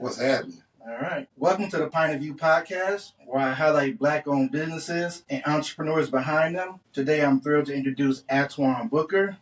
What's happening? All right. Welcome to the Pint of You Podcast, where I highlight Black-owned businesses and entrepreneurs behind them. Today, I'm thrilled to introduce Antoine Booker,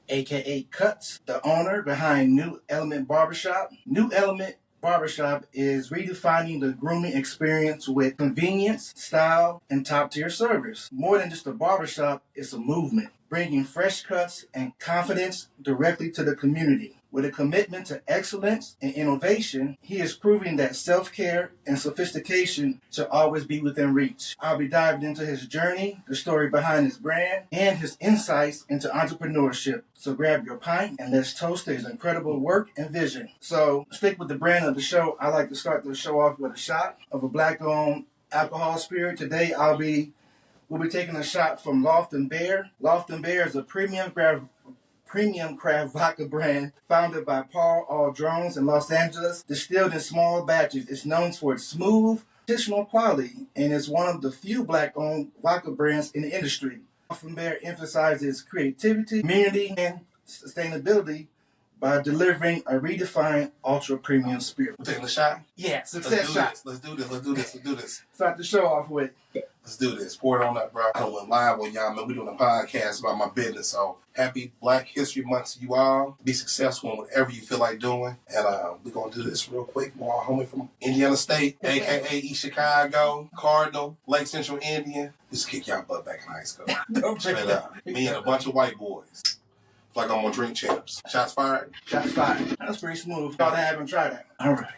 a.k.a. Cuts, the owner behind New Element Barbershop. New Element Barbershop is redefining the grooming experience with convenience, style, and top-tier service. More than just a barbershop, it's a movement, bringing fresh cuts and confidence directly to the community. With a commitment to excellence and innovation, he is proving that self-care and sophistication should always be within reach. I'll be diving into his journey, the story behind his brand, and his insights into entrepreneurship. So grab your pint and let's toast his incredible work and vision. So stick with the brand of the show. I like to start the show off with a shot of a Black-owned alcohol spirit. Today we'll be taking a shot from Loft and Bear. Loft and Bear is a premium craft vodka brand founded by Paul Aldrones in Los Angeles. Distilled in small batches, it's known for its smooth, artisanal quality and is one of the few Black-owned vodka brands in the industry. Loft and Bear emphasizes creativity, community, and sustainability by delivering a redefined ultra-premium spirit. We're taking a shot? Yeah, success shot. Let's do this. Start the show off with. Let's do this. Pour it on up, bro. I done went live on y'all, man. We're doing a podcast about my business. So happy Black History Month to you all. Be successful in whatever you feel like doing. And we're going to do this real quick. We're all homie from Indiana State, a.k.a. East Chicago, Cardinal, Lake Central Indian. Just kick y'all butt back in high school. Straight up. Me and a bunch of white boys. Like I'm on Drink Champs. Shots fired? Shots fired. That's pretty smooth. Thought I haven't tried that. All right.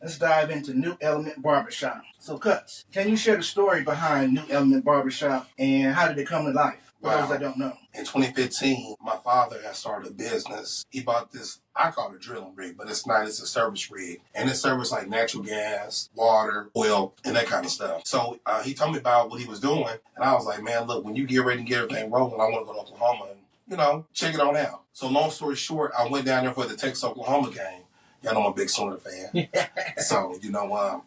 Let's dive into New Element Barbershop. So, Cuts, can you share the story behind New Element Barbershop and how did it come to life? For those that don't know. In 2015, my father had started a business. He bought this, I call it a drilling rig, but it's not. It's a service rig. And it serves like natural gas, water, oil, and that kind of stuff. So he told me about what he was doing. And I was like, man, look, when you get ready to get everything rolling, I want to go to Oklahoma and, check it on out. So long story short, I went down there for the Texas-Oklahoma game. Y'all know I'm a big Sooner fan. So,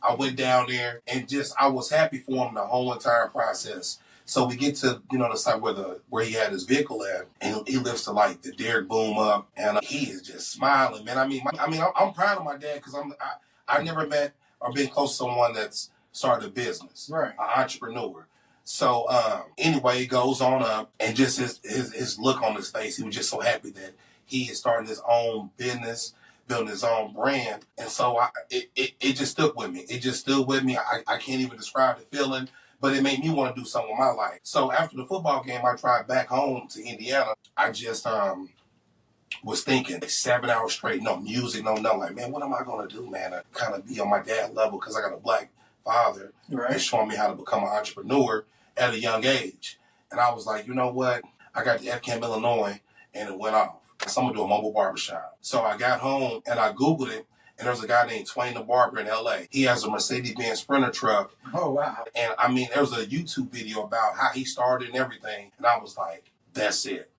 I went down there and I was happy for him the whole entire process. So we get to, the site where he had his vehicle at, and he lifts the derrick boom up, and he is just smiling, man. I'm proud of my dad because I never met or been close to someone that's started a business, right? An entrepreneur. So anyway, it goes on up, and just his look on his face, he was just so happy that he is starting his own business, building his own brand. And so it just stuck with me. It just stood with me. I can't even describe the feeling, but it made me want to do something with my life. So after the football game, I drive back home to Indiana. I just was thinking 7 hours straight, no music, no nothing. Like, man, what am I going to do, man? To kind of be on my dad level because I got a Black father that's showing me how to become an entrepreneur at a young age. And I was like, you know what? I got the FCAM Illinois, and it went off. So I'm going to do a mobile barbershop. So I got home, and I Googled it, and there was a guy named Twain the Barber in L.A. He has a Mercedes-Benz Sprinter truck. Oh, wow. And, there was a YouTube video about how he started and everything. And I was like, that's it.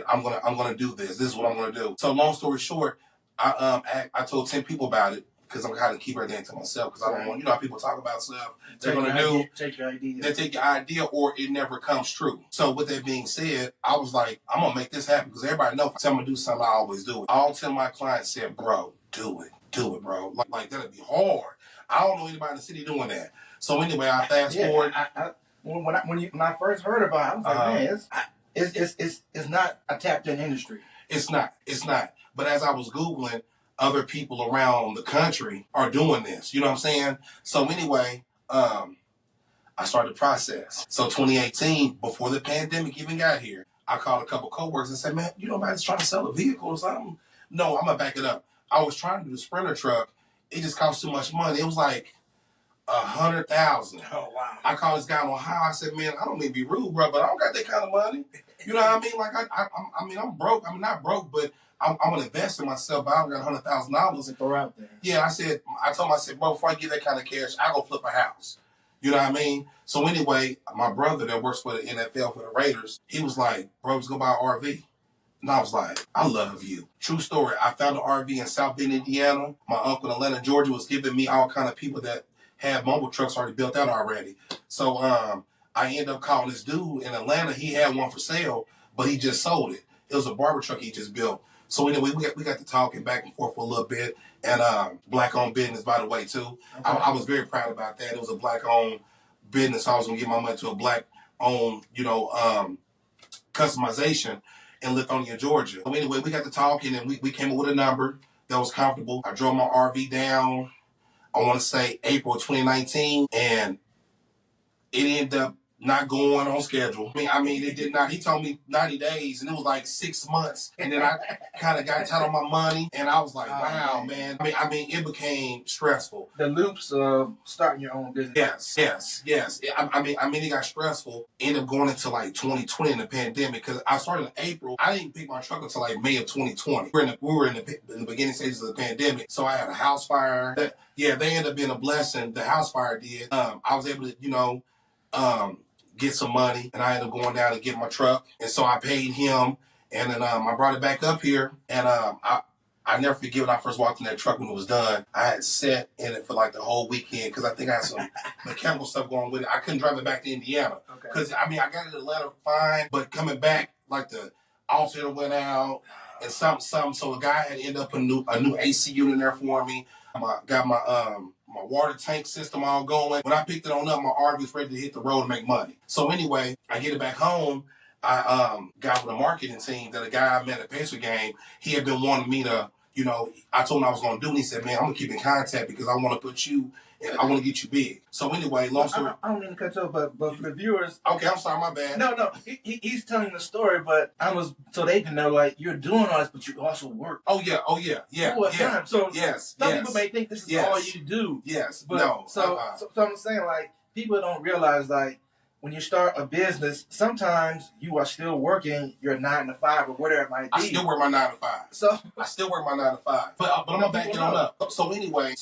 I'm gonna do this. This is what I'm going to do. So long story short, I told 10 people about it. Because I'm kind of keep everything to myself. Because I don't want, how people talk about stuff they're going to do. Take your idea. They take your idea or it never comes true. So with that being said, I was like, I'm going to make this happen. Because everybody knows if I'm going to do something, I always do it. All 10 of my clients said, bro, do it. Do it, bro. Like that'd be hard. I don't know anybody in the city doing that. So anyway, I fast forward. When I first heard about it, I was like, man, it's not a tapped-in industry. It's not. But as I was Googling, other people around the country are doing this. You know what I'm saying? So anyway, I started the process. So 2018, before the pandemic even got here, I called a couple coworkers and said, man, nobody's trying to sell a vehicle or something? No, I'm going to back it up. I was trying to do the Sprinter truck. It just cost too much money. It was like $100,000. Oh, wow. I called this guy in Ohio. I said, man, I don't mean to be rude, bro, but I don't got that kind of money. You know what I mean? Like, I'm broke. I'm not broke, but I'm going to invest in myself, but I don't got $100,000 to throw out there. Yeah, I told him, bro, before I get that kind of cash, I go flip a house. You know what I mean? So anyway, my brother that works for the NFL, for the Raiders, he was like, bro, let's go buy an RV. And I was like, I love you. True story. I found an RV in South Bend, Indiana. My uncle in Atlanta, Georgia was giving me all kind of people that had mobile trucks already built out already. So I ended up calling this dude in Atlanta. He had one for sale, but he just sold it. It was a barber truck he just built. So anyway, we got to talking back and forth for a little bit. and black-owned business, by the way, too. Okay. I was very proud about that. It was a black-owned business. I was going to give my money to a black-owned, customization in Lithonia, Georgia. So anyway, we got to talking, and we came up with a number that was comfortable. I drove my RV down, I want to say April 2019, and it ended up not going on schedule. I mean, it did not. He told me 90 days, and it was like 6 months. And then I kind of got tight on my money, and I was like, wow, man. I mean, it became stressful. The loops of starting your own business. Yes. I mean, it got stressful. Ended up going into like 2020 in the pandemic, because I started in April. I didn't pick my truck until like May of 2020. We were in the beginning stages of the pandemic, so I had a house fire. They ended up being a blessing. The house fire did. I was able to, get some money, and I ended up going down and getting my truck. And so I paid him, and then I brought it back up here. And I never forget when I first walked in that truck when it was done. I had sat in it for like the whole weekend, because I think I had some mechanical stuff going with it. I couldn't drive it back to Indiana, because I got it in Atlanta fine, but coming back, like the alternator went out and something. So the guy had ended up a new AC unit in there for me. I got my water tank system all going. When I picked it on up, my RV was ready to hit the road and make money. So anyway, I get it back home. I got with a marketing team that a guy I met at Pacer game. He had been wanting me to, I told him I was going to do it. And he said, man, I'm going to keep in contact, because I want to put you, I want to get you big. So anyway, long story. I don't mean to cut you off, but for the viewers. Okay, I'm sorry, my bad. No, he's telling the story, but so they can know, like, you're doing all this, but you also work. Oh yeah. Time. So some people may think this is all you do. Yes, but no. So I'm saying, like, people don't realize, like, when you start a business, sometimes you are still working your 9 to 5 or whatever it might be. I still work my 9 to 5. So I still work my 9 to 5. But I'm gonna back it on up. So anyway,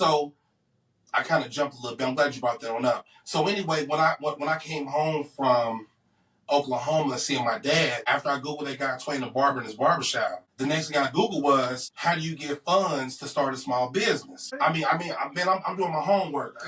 I kind of jumped a little bit. I'm glad you brought that on up. So anyway, when I came home from Oklahoma seeing my dad, after I Googled that guy Twain the barber in his barbershop, the next thing I Googled was, how do you get funds to start a small business? I'm doing my homework.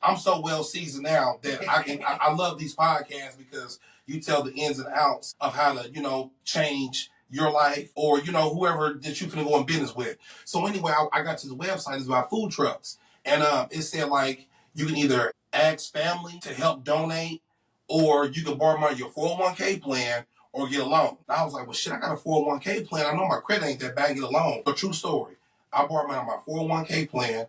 I'm so well seasoned now that I love these podcasts, because you tell the ins and outs of how to, change your life, or, whoever that you finna go in business with. So anyway, I got to the website. It's about food trucks. And it said, like, you can either ask family to help donate, or you can borrow money your 401k plan, or get a loan. And I was like, well, shit, I got a 401k plan. I know my credit ain't that bad, get a loan. But true story, I borrowed money on my 401k plan,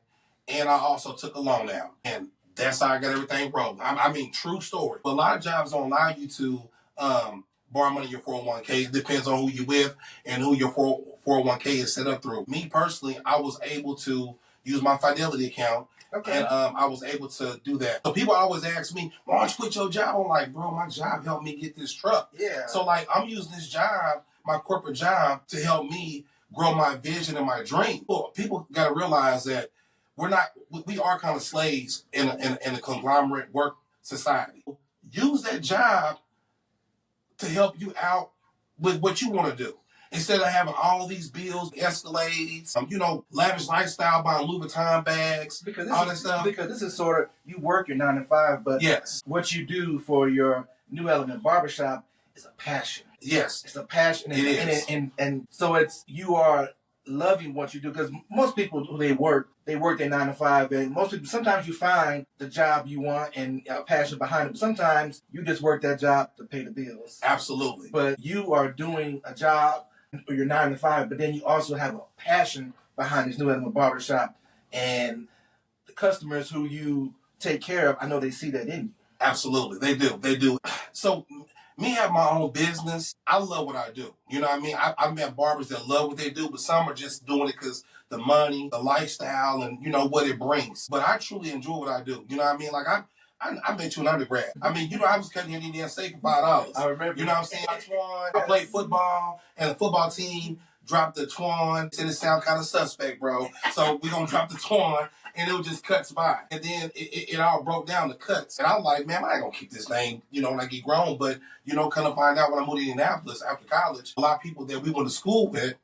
and I also took a loan out. And that's how I got everything rolling. True story. But a lot of jobs don't allow you to borrow money in your 401k. It depends on who you're with and who your 401k is set up through. Me personally, I was able to use my Fidelity account. Okay. And I was able to do that. So people always ask me, why don't you quit your job? I'm like, bro, my job helped me get this truck. Yeah. So, like, I'm using this job, my corporate job, to help me grow my vision and my dream. Well, people got to realize that we are kind of slaves in a conglomerate work society. Use that job to help you out with what you want to do. Instead of having all these bills, Escalades, lavish lifestyle, buying Louis Vuitton bags, all that stuff. Because this is sort of, you work your 9 to 5, but what you do for your new Element Barbershop is a passion. Yes. It's a passion. It is. And so you are loving what you do, because most people, they work their 9 to 5, and most people, sometimes you find the job you want and a passion behind it, but sometimes you just work that job to pay the bills. Absolutely. But you are doing a job for your 9 to 5, but then you also have a passion behind this new Element Barbershop, and the customers who you take care of, I know they see that in you. Absolutely. They do. So me having my own business, I love what I do. You know what I mean? I've met barbers that love what they do, but some are just doing it because the money, the lifestyle, and, what it brings. But I truly enjoy what I do. You know what I mean? Like, I met you in undergrad. I was cutting your Indiana State for $5. I remember. You know what I'm saying? I played football, and the football team dropped the Twan. Said it sound kind of suspect, bro. So we're going to drop the Twan, and it was just cuts by. And then it all broke down to cuts. And I was like, man, I ain't going to keep this name, when I get grown. But, kind of find out when I moved to Indianapolis after college, a lot of people that we went to school with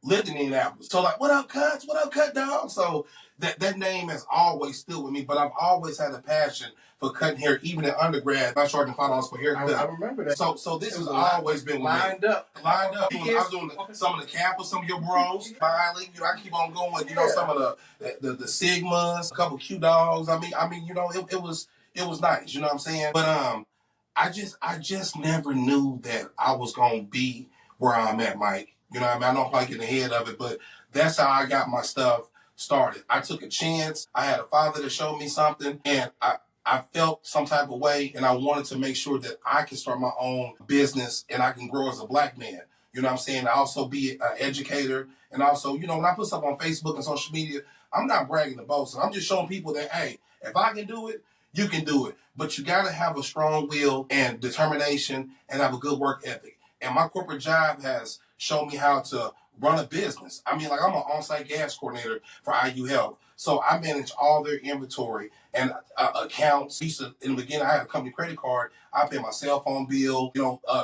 lived in Indianapolis. So, like, what up, Cuts? What up, Cut Dog? So that name has always stood with me, but I've always had a passion for cutting hair, even in undergrad. I charged $5 for haircut. I remember that. So this has always been lined up. I was doing some of the Kappas, some of your bros. Finally, I keep on going. Some of the Sigmas, a couple Q dogs. I mean, it was nice. You know what I'm saying? But I just never knew that I was gonna be where I'm at, Mike. You know what I mean? I don't like get ahead of it, but that's how I got my stuff started. I took a chance. I had a father that showed me something, and I felt some type of way, and I wanted to make sure that I can start my own business and I can grow as a black man. You know what I'm saying? I also be an educator, and also, when I put stuff on Facebook and social media, I'm not bragging the boast. I'm just showing people that, hey, if I can do it, you can do it. But you got to have a strong will and determination and have a good work ethic. And my corporate job has shown me how to run a business. I mean, like, I'm an on-site gas coordinator for IU Health. So I manage all their inventory and accounts. In the beginning, I had a company credit card. I pay my cell phone bill,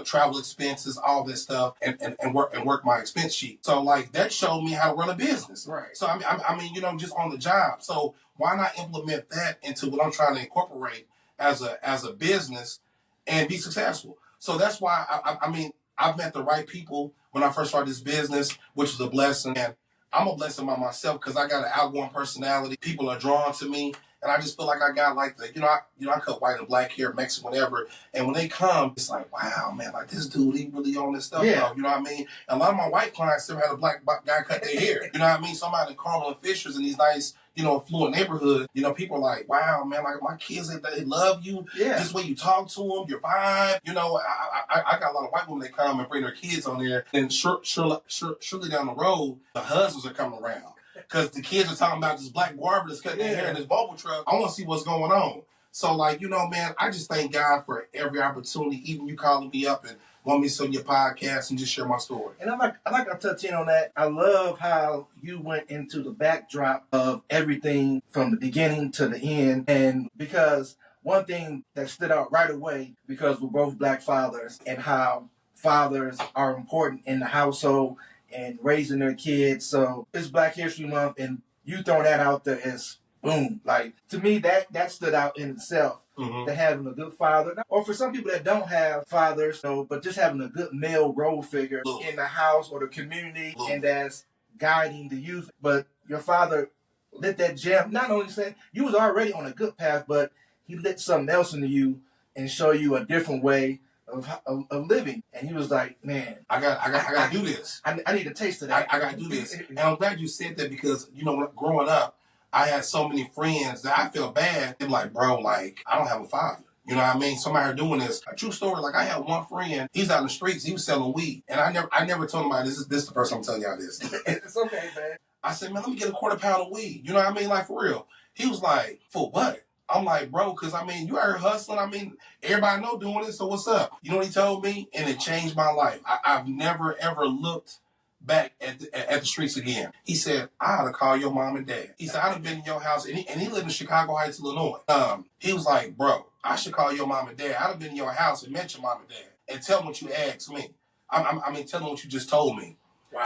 travel expenses, all this stuff, and work my expense sheet. So, like, that showed me how to run a business. Right. So I mean, just on the job. So why not implement that into what I'm trying to incorporate as a business and be successful? So that's why I mean, I've met the right people when I first started this business, which was a blessing. And I'm a blessing by myself because I got an outgoing personality. People are drawn to me. And I just feel like I got like I cut white and black hair, Mexican, whatever. And when they come, it's like, wow, man, like this dude, he really on this stuff. Yeah. You know what I mean? And a lot of my white clients still had a black guy cut their hair. You know what I mean? Somebody in Carmel and Fishers in these nice, affluent neighborhoods. People are like, wow, man, like my kids, they love you. Yeah. Just the way you talk to them, your vibe. I got a lot of white women that come and bring their kids on there. And surely down the road, the husbands are coming around. Because the kids are talking about this black barber that's cutting their hair in this bubble truck. I want to see what's going on. So, like, man, I just thank God for every opportunity, even you calling me up and want me to send your podcast and just share my story. And I like to touch in on that. I love how you went into the backdrop of everything from the beginning to the end. And because one thing that stood out right away, because we're both black fathers, and how fathers are important in the household and raising their kids. So it's Black History Month, and you throwing that out there as boom. Like, to me, that stood out in itself. Mm-hmm. That having a good father, or for some people that don't have fathers, but just having a good male role figure in the house or the community, and that's guiding the youth. But your father lit that gem. Not only saying you was already on a good path, but he lit something else into you and show you a different way of living. And he was like, man, I got to do this. I need a taste of that. I got to do this. And I'm glad you said that because, growing up, I had so many friends that I felt bad. They're like, bro, like, I don't have a father. You know what I mean? Somebody doing this. A true story. Like, I had one friend. He's out in the streets. He was selling weed. And I never told him about this. This is the first time I'm telling y'all this. It's okay, man. I said, man, let me get a quarter pound of weed. You know what I mean? Like, for real. He was like, for what? I'm like, bro, because, I mean, you out here hustling. I mean, everybody know doing it, so what's up? You know what he told me? And it changed my life. I've never, ever looked back at the streets again. He said, I ought to call your mom and dad. He said, I'd have been in your house, and he lived in Chicago Heights, Illinois. He was like, bro, I should call your mom and dad. I'd have been in your house and met your mom and dad and tell them what you asked me. I mean, tell them what you just told me. Wow.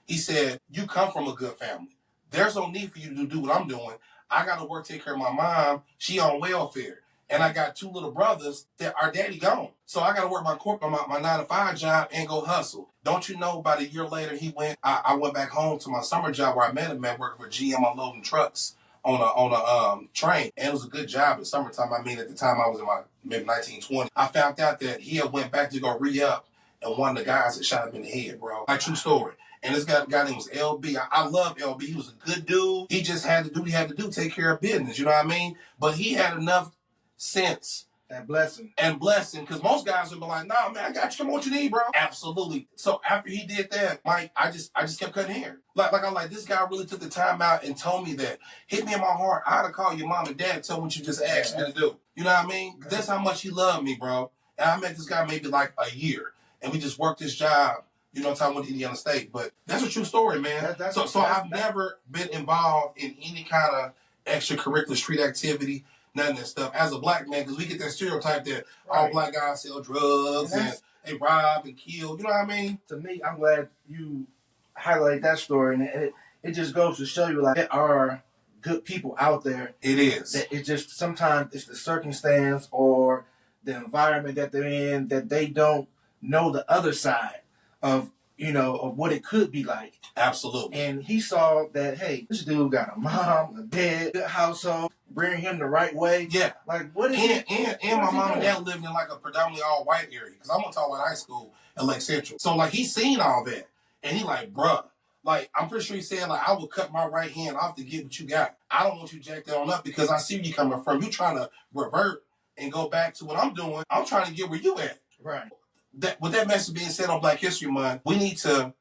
He said, you come from a good family. There's no need for you to do what I'm doing. I got to work, take care of my mom. She on welfare. And I got two little brothers that our daddy gone. So I got to work my 9-to-5 job and go hustle. Don't you know, about a year later, I went back home to my summer job where I met him at working for GM unloading trucks on a train. And it was a good job in the summertime. I mean, at the time I was in my maybe 1920. I found out that he had went back to go re-up, and one of the guys had shot him in the head, bro. Like, true story. And this guy name was LB. I love LB. He was a good dude. He just had to do what he had to do, take care of business. You know what I mean? But he had enough sense. That blessing. And blessing. Because most guys would be like, nah, man, I got you. Come on, what you need, bro. Absolutely. So after he did that, Mike, I just kept cutting hair. I'm like, this guy really took the time out and told me that. Hit me in my heart. I ought to call your mom and dad and tell them what you just asked me to do. You know what I mean? That's how much he loved me, bro. And I met this guy maybe like a year. And we just worked this job. You know, time I went to Indiana State. But that's a true story, man. So I've never been involved in any kind of extracurricular street activity, none of that stuff. As a black man, because we get that stereotype that all black guys sell drugs and they rob and kill. You know what I mean? To me, I'm glad you highlight that story. And it just goes to show you, like, there are good people out there. It is. That it just sometimes it's the circumstance or the environment that they're in that they don't know the other side of of what it could be like. Absolutely. And he saw that, hey, this dude got a mom, a dad, good household, bring him the right way. Yeah. Like, what is and my mom and dad lived in like a predominantly all white area because I went to all white high school at Lake Central. So like he's seen all that, and he like, bruh, like I'm pretty sure he said like I would cut my right hand off to get what you got. I don't want you to jack that on up because I see where you coming from. You trying to revert and go back to what I'm doing. I'm trying to get where you at. Right. That with that message being said on Black History Month, we need to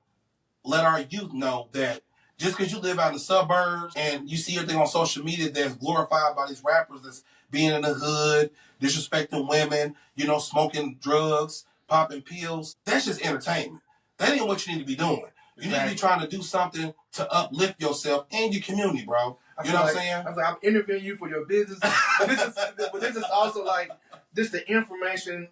let our youth know that just because you live out in the suburbs and you see everything on social media that's glorified by these rappers that's being in the hood, disrespecting women, smoking drugs, popping pills, that's just entertainment. That ain't what you need to be doing. You need to be trying to do something to uplift yourself and your community, bro. You know what I'm saying? I'm interviewing you for your business. But this is also like just the informational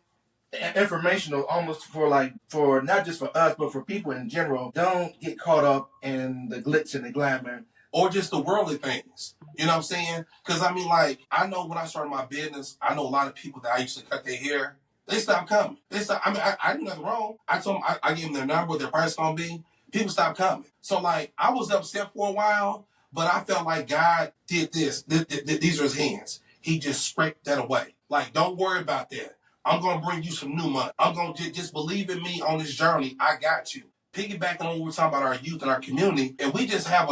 almost for not just for us but for people in general. Don't get caught up in the glitz and the glamour or just the worldly things. You know what I'm saying? Because I mean, like, I know when I started my business, I know a lot of people that I used to cut their hair, they stopped coming. I did nothing wrong. I told them, I gave them their number, what their price gonna be. People stopped coming. So like I was upset for a while, but I felt like God did this. These are his hands. He just scraped that away. Like, don't worry about that. I'm going to bring you some new money. I'm going to just believe in me on this journey. I got you. Piggybacking on what we're talking about our youth and our community, and we just have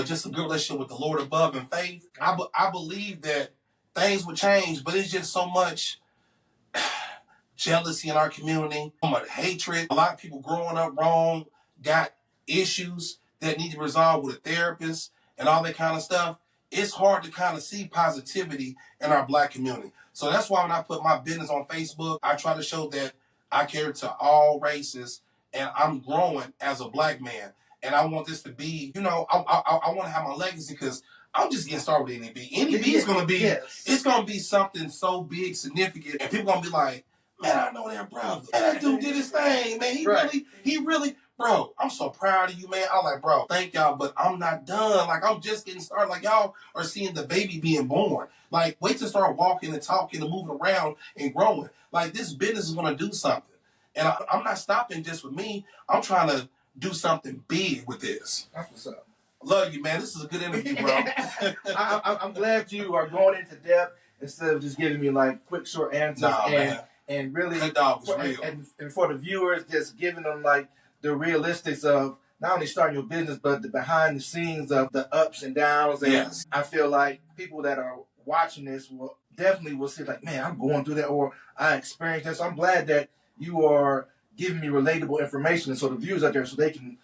just a good relationship with the Lord above and faith, I believe that things would change, but it's just so much jealousy in our community, so much hatred. A lot of people growing up wrong, got issues that need to resolve with a therapist and all that kind of stuff. It's hard to kind of see positivity in our Black community. So that's why when I put my business on Facebook, I try to show that I cater to all races and I'm growing as a Black man. And I want this to be, I want to have my legacy because I'm just getting started with NEB. NEB is going to be, it's going to be something so big, significant. And people going to be like, man, I know that brother. Man, that dude did his thing, man. He really, bro, I'm so proud of you, man. I'm like, bro, thank y'all, but I'm not done. Like, I'm just getting started. Like, y'all are seeing the baby being born. Like, wait to start walking and talking and moving around and growing. Like, this business is going to do something. And I'm not stopping just with me. I'm trying to do something big with this. That's what's up. Love you, man. This is a good interview, bro. I'm glad you are going into depth instead of just giving me, like, quick, short answers. Man. And really, real. And for the viewers, just giving them, like, the realistics of not only starting your business, but the behind the scenes of the ups and downs. And yes. I feel like people that are watching this will see like, man, I'm going through that, or I experienced this. So I'm glad that you are giving me relatable information, so the viewers out there, so they can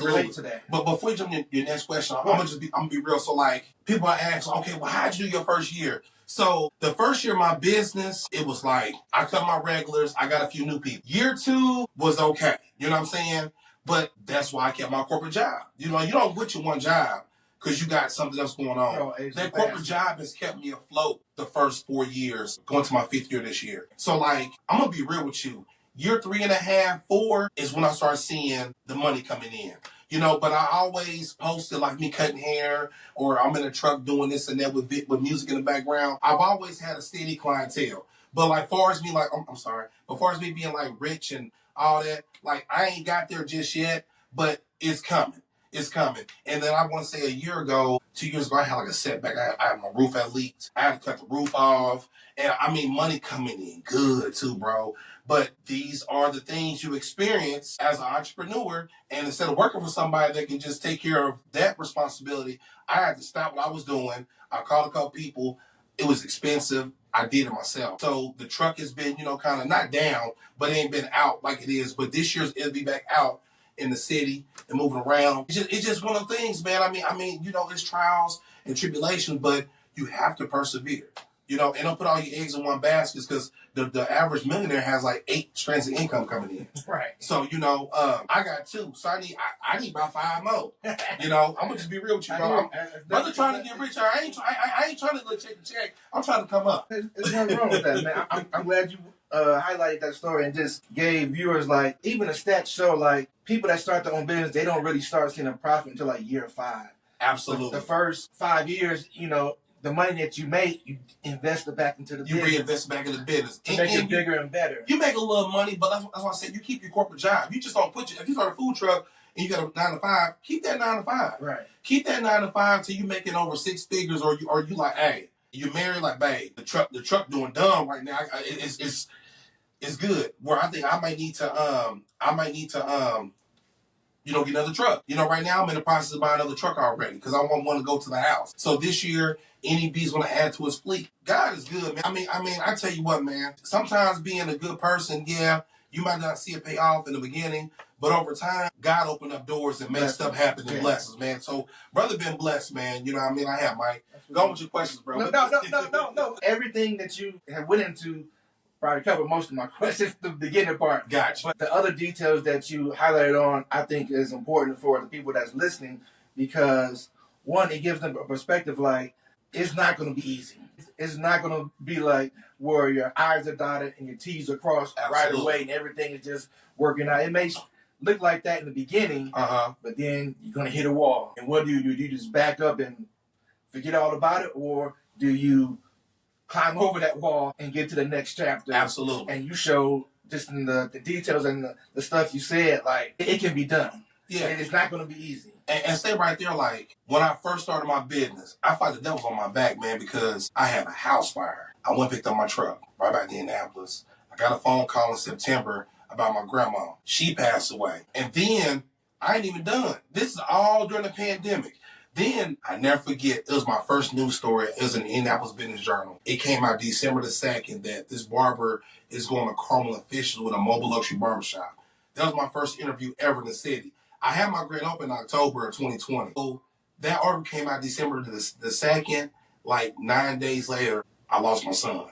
relate to that. But before you jump into your next question, I'm gonna be real. So like, people are asking, okay, well, how'd you do your first year? So the first year of my business, it was like, I cut my regulars, I got a few new people. Year 2 was okay. You know what I'm saying? But that's why I kept my corporate job. You don't quit your one job because you got something else going on. No, that corporate job has kept me afloat the first 4 years, going to my 5th year this year. So like, I'm gonna be real with you. Year 3.5, 4 is when I start seeing the money coming in. But I always posted like me cutting hair, or I'm in a truck doing this and that with music in the background. I've always had a steady clientele. But like, far as me, like, but far as me being like rich and all that, like, I ain't got there just yet, but it's coming. It's coming. And then I want to say 2 years ago, I had like a setback. I had my roof had leaked. I had to cut the roof off. And I mean, money coming in good too, bro. But these are the things you experience as an entrepreneur. And instead of working for somebody that can just take care of that responsibility, I had to stop what I was doing. I called a couple people. It was expensive. I did it myself. So the truck has been, kind of not down, but it ain't been out like it is. But this year's it'll be back out in the city and moving around. It's just one of the things, man. I mean, it's trials and tribulations, but you have to persevere. And don't put all your eggs in one basket, because the average millionaire has like 8 strands of income coming in. Right. So, I got 2. So I need about 5 more. I'm gonna just be real with you, bro. Brother trying to get rich. I ain't trying to check the check. I'm trying to come up. There's nothing wrong with that, man. I'm glad you highlighted that story and just gave viewers, like, even the stats show, like, people that start their own business, they don't really start seeing a profit until like year 5. Absolutely. The first 5 years, the money that you make, you invest it back into the business. You reinvest back in the business. To make it bigger and better. You make a little money, but that's why I said you keep your corporate job. You just don't if you start a food truck and you got a 9 to 5, keep that 9 to 5. Right. Keep that 9 to 5 till you making over 6 figures, or you like, hey, you married, like, babe, the truck doing dumb right now. It's good. Where I think I might need to get another truck. Right now I'm in the process of buying another truck already because I want to go to the house. So this year, NEB's going to add to his fleet. God is good, man. I mean, I tell you what, man. Sometimes being a good person, yeah, you might not see it pay off in the beginning, but over time, God opened up doors and made stuff happen and bless us, man. So, brother, been blessed, man. You know what I mean? I have, Mike. Go with your questions, bro. No. Everything that you have went into probably covered most of my questions, the beginning part. Gotcha. But the other details that you highlighted on, I think is important for the people that's listening because, one, it gives them a perspective like, it's not going to be easy. It's not going to be like where your I's are dotted and your T's are crossed right away and everything is just working out. It may look like that in the beginning, but then you're going to hit a wall. And what do? Do you just back up and forget all about it, or do you climb over that wall and get to the next chapter? Absolutely. And you show just in the details and the stuff you said, like, it can be done. Yeah. And it's not going to be easy. And stay right there, like, when I first started my business, I thought the devil was on my back, man, because I had a house fire. I went and picked up my truck right back to Indianapolis. I got a phone call in September about my grandma. She passed away. And then I ain't even done. This is all during the pandemic. Then, I never forget, it was my first news story. It was in the Indianapolis Business Journal. It came out December the 2nd that this barber is going to Carmel officials with a mobile luxury barbershop. That was my first interview ever in the city. I had my grand opening in October of 2020. So that article came out December the 2nd. Like 9 days later, I lost my son.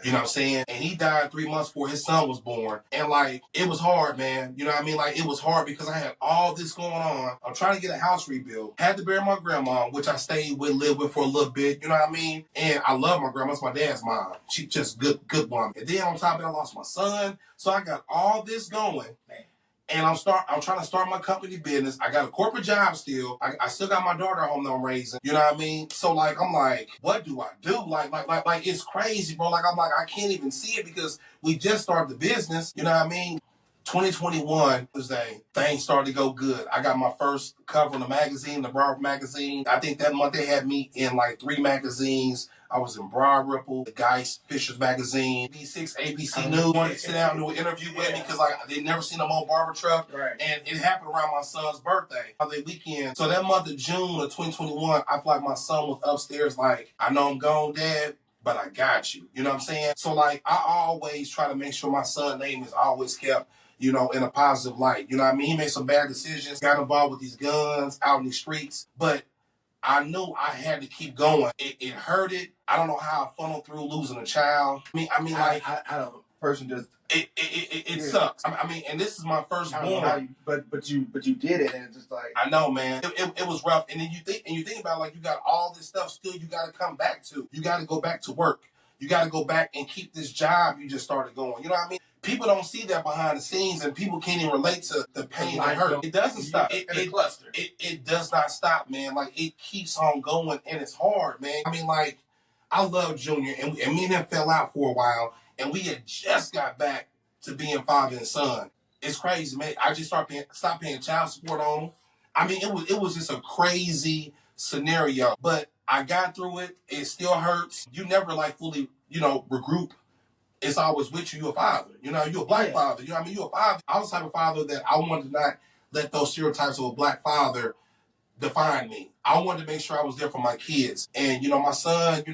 You know what I'm saying? And he died 3 months before his son was born. And like, it was hard, man. You know what I mean? Like, it was hard because I had all this going on. I'm trying to get a house rebuilt. Had to bury my grandma, which I stayed with, lived with for a little bit. You know what I mean? And I love my grandma. It's my dad's mom. She just good woman. And then on top of it, I lost my son. So I got all this going. Man. And I'm trying to start my company business. I got a corporate job still. I still got my daughter at home that I'm raising. You know what I mean? So like, I'm like, what do I do? Like it's crazy, bro. Like, I'm like, I can't even see it because we just started the business. You know what I mean? 2021 was things started to go good. I got my first cover in the magazine, the Barber magazine. I think that month they had me in like 3 magazines. I was in Broad Ripple, the Geist, Fisher's Magazine, B6, ABC News. Wanted to sit down and do an interview with me because like they never seen a mobile barber truck. Right. And it happened around my son's birthday, holiday weekend. So that month of June of 2021, I feel like my son was upstairs like, I know I'm gone, Dad, but I got you. You know what I'm saying? So like, I always try to make sure my son's name is always kept, in a positive light. You know what I mean? He made some bad decisions, got involved with these guns out in the streets, but I knew I had to keep going. It hurted. I don't know how I funneled through losing a child. I mean, like, I don't. Person just it sucks. I mean, and this is my firstborn. But you did it, and it's just like, I know, man. It was rough. And then you think about, like, you got all this stuff still you got to come back to. You got to go back to work. You got to go back and keep this job you just started going. You know what I mean? People don't see that behind the scenes, and people can't even relate to the pain and hurt. It doesn't stop. It does not stop, man. Like, it keeps on going, and it's hard, man. I mean, like, I love Junior, and me and him fell out for a while, and we had just got back to being father and son. It's crazy, man. I just stopped paying child support on him. I mean, it was just a crazy scenario, but I got through it. It still hurts. You never, like, fully, regroup. It's always with you. You're a father. You're a black father. You know what I mean? You're a father. I was the type of father that I wanted to not let those stereotypes of a black father define me. I wanted to make sure I was there for my kids. And, my son,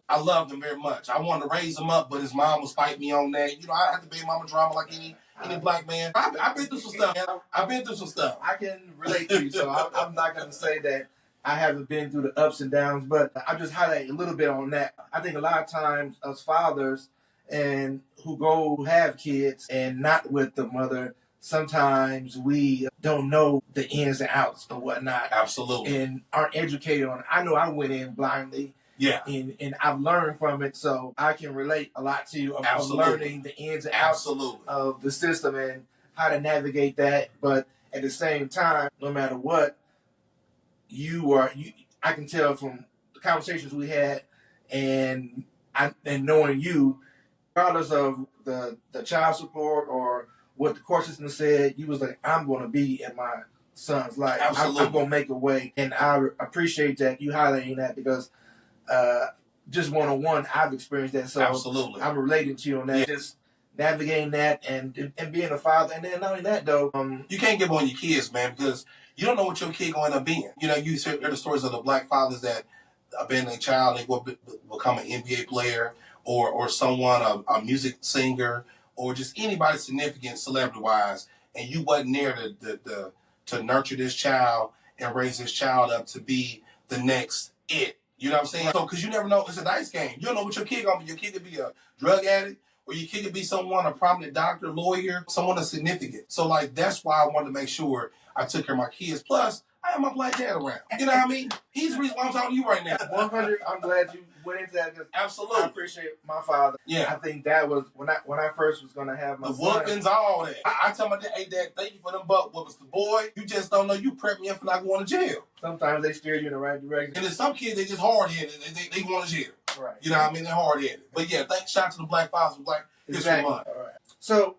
I loved him very much. I wanted to raise him up, but his mom was fighting me on that. I had to baby mama drama like any black man. I've been through some stuff. I've been through some stuff. I can relate to you, so I'm not going to say that I haven't been through the ups and downs, but I just highlight a little bit on that. I think a lot of times us fathers and who go have kids and not with the mother, sometimes we don't know the ins and outs and whatnot. Absolutely. And aren't educated on it. I know I went in blindly. Yeah. And I've learned from it, so I can relate a lot to you of learning the ins and outs of the system and how to navigate that. But at the same time, no matter what, I can tell from the conversations we had and knowing you, regardless of the child support or what the court system said, you was like, I'm going to be in my son's life. Absolutely. I'm going to make a way. And I appreciate that you highlighting that because just one-on-one, I've experienced that. So absolutely, I'm relating to you on that. Yeah. Just navigating that and being a father. And then not only that, though. You can't give on your kids, man, because you don't know what your kid going to end up being. You know, you hear the stories of the black fathers that abandon a child, they will become an NBA player or someone, a music singer, or just anybody significant celebrity-wise, and you wasn't there to nurture this child and raise this child up to be the next it. You know what I'm saying? So, because you never know, it's a dice game. You don't know what your kid gonna be. Your kid could be a drug addict, or your kid could be someone, a prominent doctor, lawyer, someone that's significant. So, like, that's why I wanted to make sure I took care of my kids. Plus, I have my black dad around. You know what I mean? He's the reason why I'm talking to you right now. 100. I'm glad you went into that because absolutely, I appreciate my father. Yeah, I think that was when I first was gonna have my the whoopings, all that. I tell my dad, "Hey, Dad, thank you for them butt whoopings, the boy. You just don't know. You prep me up for not going to jail. Sometimes they steer you in the right direction, and then some kids they just hard headed. They going to jail. Right. You know what I mean? They're hard headed. But yeah, shout out to the black fathers for Black History Month. All right. So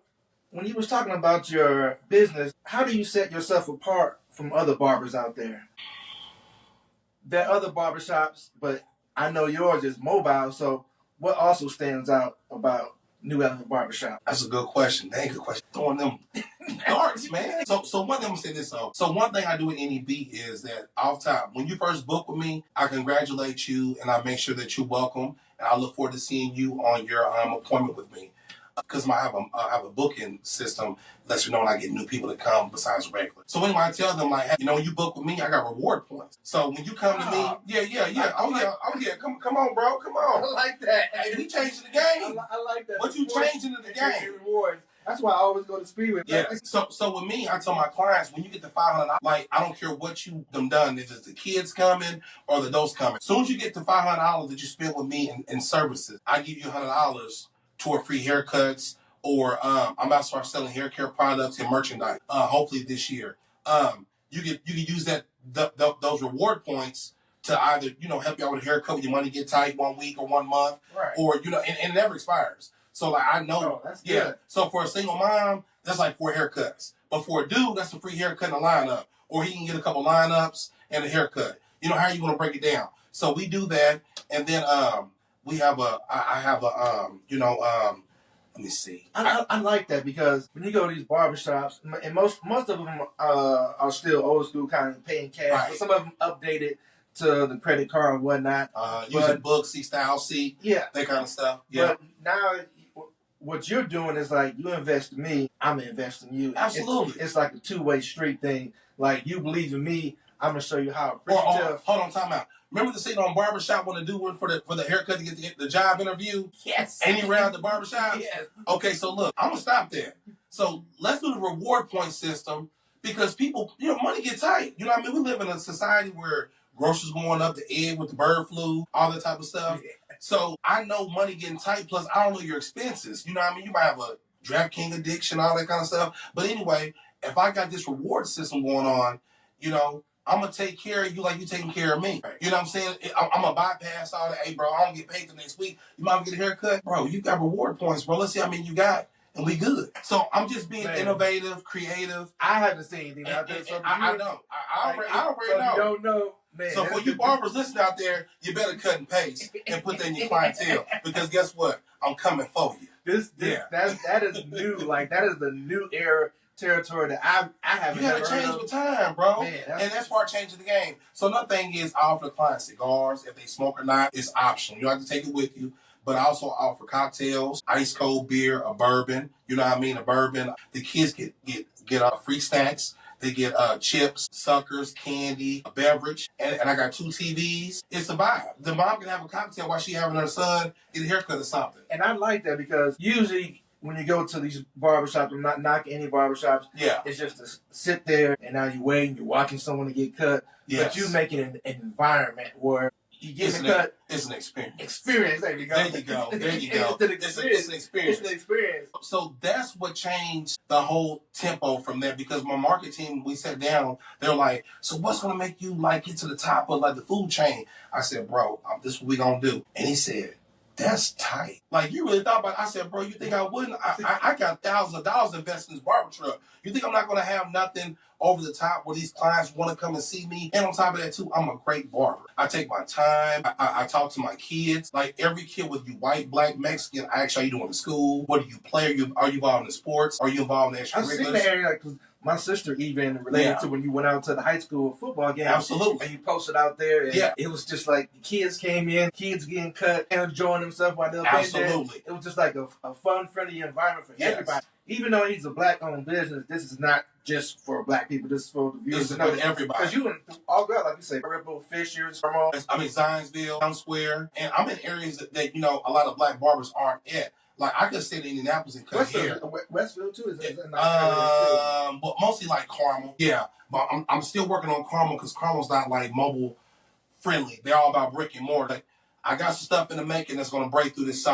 when you was talking about your business, how do you set yourself apart from other barbers out there? There are other barbershops, but I know yours is mobile, so what also stands out about New Element Barbershop? That's a good question. Dang good question. Throwing them darts, man. So one thing I'm gonna say this though. So one thing I do with NEB is that off top, when you first book with me, I congratulate you and I make sure that you're welcome, and I look forward to seeing you on your appointment with me. Because I have a booking system that lets you know when I get new people to come besides regular. So anyway, I tell them like, hey, you know, when you book with me, I got reward points. So when you come to me, yeah. Oh yeah. Come on, bro. Come on. I like that. Hey, we changing the game. I like that. What you changing in the game? Rewards. That's why I always go to Speedway. Yeah. So with me, I tell my clients when you get to $500, like I don't care what you done. Is it the kids coming or the adults coming? As soon as you get to $500 that you spend with me in services, I give you $100 toward free haircuts, or I'm about to start selling hair care products and merchandise. Hopefully this year, you can use those reward points to either help you out with a haircut when your money get tight 1 week or 1 month, right? Or and it never expires. So like I know, that's good. So for a single mom, that's like 4 haircuts, but for a dude, that's a free haircut and a lineup, or he can get a couple lineups and a haircut. How are you gonna break it down? So we do that, and then we have I have a let me see. I like that because when you go to these barbershops, and most of them are still old school, kind of paying cash, right. But some of them updated to the credit card and whatnot. Using books, style seat, yeah, that kind of stuff. Yeah. But now what you're doing is like you invest in me, I'm investing in you. Absolutely. It's like a two-way street thing. Like you believe in me, I'm gonna show you how. Hold on, time out. Remember the scene on Barbershop when the dude went for the haircut to get the job interview? Yes. And he ran out the barbershop? Yes. Okay, so look, I'm going to stop there. So let's do the reward point system because people, money gets tight. You know what I mean? We live in a society where groceries going up, the egg with the bird flu, all that type of stuff. Yeah. So I know money getting tight, plus I don't know your expenses. You know what I mean? You might have a DraftKings addiction, all that kind of stuff. But anyway, if I got this reward system going on, I'm going to take care of you like you taking care of me. You know what I'm saying? I'm going to bypass all that. Hey, bro, I don't get paid the next week. You might get a haircut. Bro, you got reward points, bro. Let's see how many you got, and we good. So I'm just being innovative, creative. I haven't seen anything out there. So I know. I already know. You don't know. Man, so for you barbers listening out there, you better cut and paste and put that in your clientele. Because guess what? I'm coming for you. That is new. Like, that is the new era territory that I haven't. You gotta change with time, bro. Man, that's part of changing the game. So another thing is I offer the clients cigars. If they smoke or not, it's optional. You don't have to take it with you. But I also offer cocktails, ice cold beer, a bourbon. You know what I mean? A bourbon. The kids get free snacks. They get chips, suckers, candy, a beverage, and I got 2 TVs. It's a vibe. The mom can have a cocktail while she having her son get a haircut or something. And I like that because usually when you go to these barbershops, I'm not knocking any barbershops. Yeah. It's just to sit there and now you're waiting, you're watching someone to get cut. Yes. But you're making an environment where You get the cut. It's an experience. Experience. There you go. There you go. There you go. It's an experience. It's an experience. So that's what changed the whole tempo from there, because my market team, we sat down, they were like, so what's going to make you like get to the top of like the food chain? I said, bro, this is what we going to do. And he said, that's tight. Like, you really thought about it. I said, bro, you think I wouldn't? I got thousands of dollars invested in this barber truck. You think I'm not going to have nothing over the top where these clients want to come and see me? And on top of that, too, I'm a great barber. I take my time. I talk to my kids. Like, every kid, whether you white, black, Mexican, I ask how you doing in school. What do you play? Are you involved in sports? Are you involved in extracurriculars? I've seen that area, because my sister even related to when you went out to the high school football game. Absolutely. And you posted out there. And it was just like the kids came in, kids getting cut, and enjoying themselves while they were there. It was just like a fun, friendly environment for everybody. Even though he's a black-owned business, this is not just for black people. This is for the viewers. This is for everybody. Because you all got, like you say, Ripple, Fishers, I'm in Zionsville, Town Square, and I'm in areas that, you know, a lot of black barbers aren't at. Like, I could stay in Indianapolis and cut hair. Westfield, too? Is that but mostly like Carmel. Yeah, but I'm still working on Carmel, because Carmel's not like mobile friendly. They're all about brick and mortar. Like, I got some stuff in the making that's going to break through this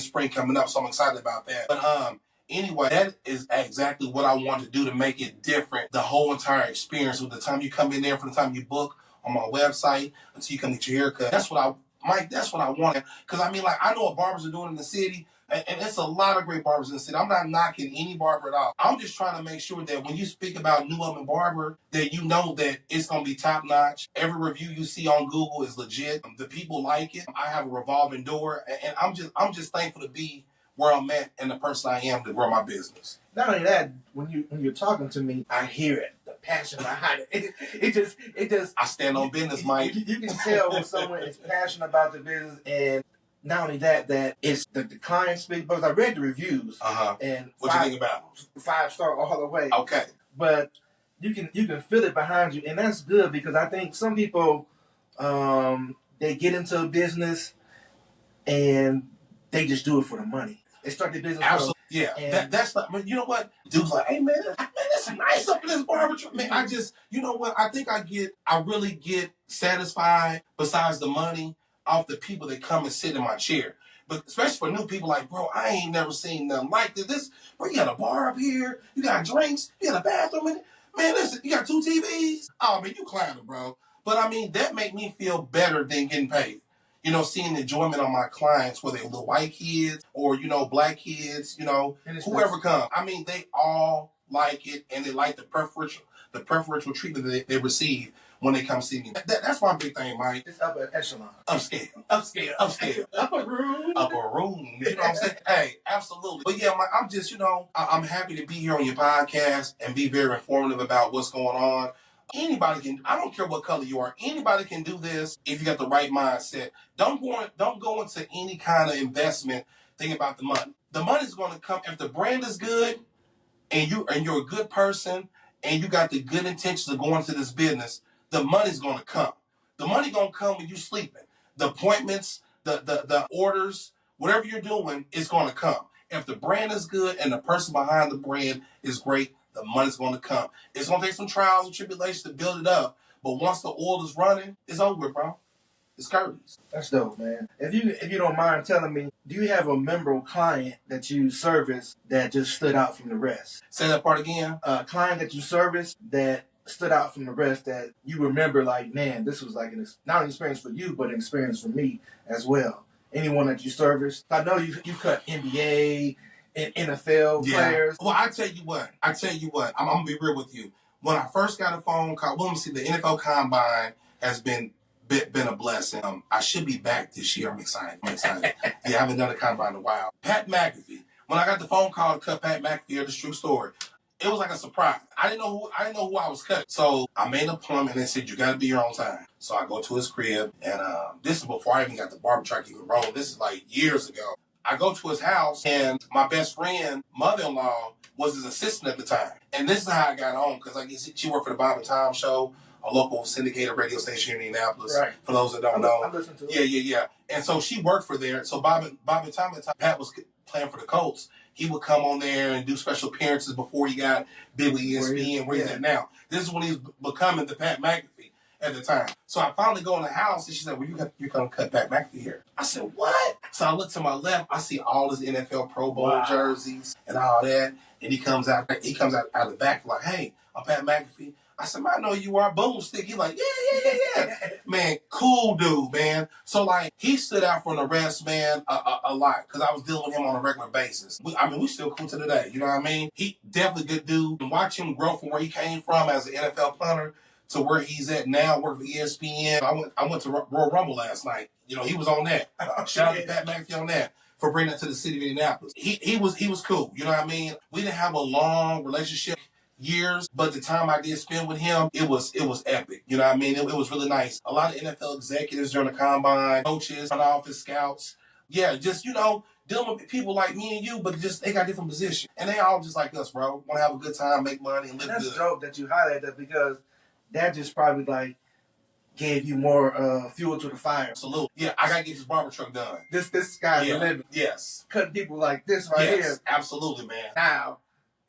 spring coming up, so I'm excited about that. But anyway, that is exactly what I want to do to make it different. The whole entire experience, from the time you come in there, from the time you book on my website until you come get your haircut. That's what I want. Because I mean, like, I know what barbers are doing in the city. And it's a lot of great barbers in the city. I'm not knocking any barber at all. I'm just trying to make sure that when you speak about New Element Barber, that you know that it's going to be top notch. Every review you see on Google is legit. The people like it. I have a revolving door, and I'm just thankful to be where I'm at and the person I am to grow my business. Not only that, when you're talking to me, I hear it. The passion behind it. It just. I stand on business, Mike. You can tell when someone is passionate about the business. And not only that it's the client speak, because I read the reviews. And what you think about 5-star all the way. Okay. But you can feel it behind you, and that's good, because I think some people they get into a business and they just do it for the money. They start their business. Absolutely. Yeah. That's like, you know what? Dude's like, hey man, it's nice up in this barbershop. Man, I just, you know what? I think I really get satisfied, besides the money, off the people that come and sit in my chair. But especially for new people, like, bro, I ain't never seen nothing like this. Bro, you got a bar up here, you got drinks, you got a bathroom in it. Man, listen, you got 2 TVs. Oh, man, you clowning, bro. But I mean, that make me feel better than getting paid. You know, seeing the enjoyment on my clients, whether they're little white kids or, you know, black kids, you know, whoever comes. I mean, they all like it, and they like the preferential treatment that they receive when they come see me. That's my big thing, Mike. It's upper echelon. Upscale. Upper room. Upper room. You know what I'm saying? Hey, absolutely. But yeah, Mike, I'm just, you know, I'm happy to be here on your podcast and be very informative about what's going on. Anybody can, I don't care what color you are, anybody can do this if you got the right mindset. Don't go into any kind of investment thinking about the money. The money's going to come if the brand is good and you're a good person and you got the good intentions of going into this business. The money's going to come. The money going to come when you're sleeping. The appointments, the orders, whatever you're doing, is going to come. If the brand is good and the person behind the brand is great, the money's going to come. It's going to take some trials and tribulations to build it up. But once the oil is running, it's over, bro. It's curtains. That's dope, man. If you don't mind telling me, do you have a memorable client that you service that just stood out from the rest? Say that part again. A client that you service that stood out from the rest, that you remember, like, man, this was like not an experience for you, but an experience for me as well. Anyone that you service? I know you cut NBA and NFL players. Well, I tell you what. I'm gonna be real with you. When I first got a phone call, well, let me see, the NFL Combine has been a blessing. I should be back this year. I'm excited. Yeah, I haven't done a Combine in a while. Pat McAfee. When I got the phone call to cut Pat McAfee, it's a true story. It was like a surprise. I didn't know who I was cutting. So I made an appointment and they said, you got to be here on time. So I go to his crib, and this is before I even got the barber truck even rolling. This is like years ago. I go to his house, and my best friend, mother-in-law, was his assistant at the time. And this is how I got on, because I guess she worked for the Bob and Tom Show, a local syndicated radio station in Indianapolis. Right. For those that don't know. I listen to it. Yeah. And so she worked for there. So Bob and Tom at the time, Pat was playing for the Colts. He would come on there and do special appearances before he got big with ESPN, where he's at now. This is when he's becoming the Pat McAfee. at the time. So I finally go in the house and she said, well, you're going to cut Pat McAfee here. I said, what? So I look to my left, I see all his NFL Pro Bowl jerseys and all that. And he comes out of the back like, hey, I'm Pat McAfee. I said, man, I know you are. Boomstick. He like, yeah. Man, cool dude, man. So, like, he stood out for an arrest, man, a lot. Because I was dealing with him on a regular basis. We still cool to today. You know what I mean? He definitely good dude. And watch him grow from where he came from as an NFL punter to where he's at now, working for ESPN. I went to Royal Rumble last night. You know, he was on that. Shout out to Pat McAfee on that for bringing it to the city of Indianapolis. He was cool. You know what I mean? We didn't have a long relationship years, but the time I did spend with him, it was epic. You know what I mean? It was really nice. A lot of NFL executives during the combine, coaches, front office, scouts. Yeah, just, you know, dealing with people like me and you, but just they got different positions. And they all just like us, bro. Want to have a good time, make money, and live good. That's dope that you highlighted that because that just probably like gave you more fuel to the fire. Absolutely. Yeah, I gotta get this barber truck done. This guy's a living. Yes. Cutting people like this right here. Absolutely, man. Now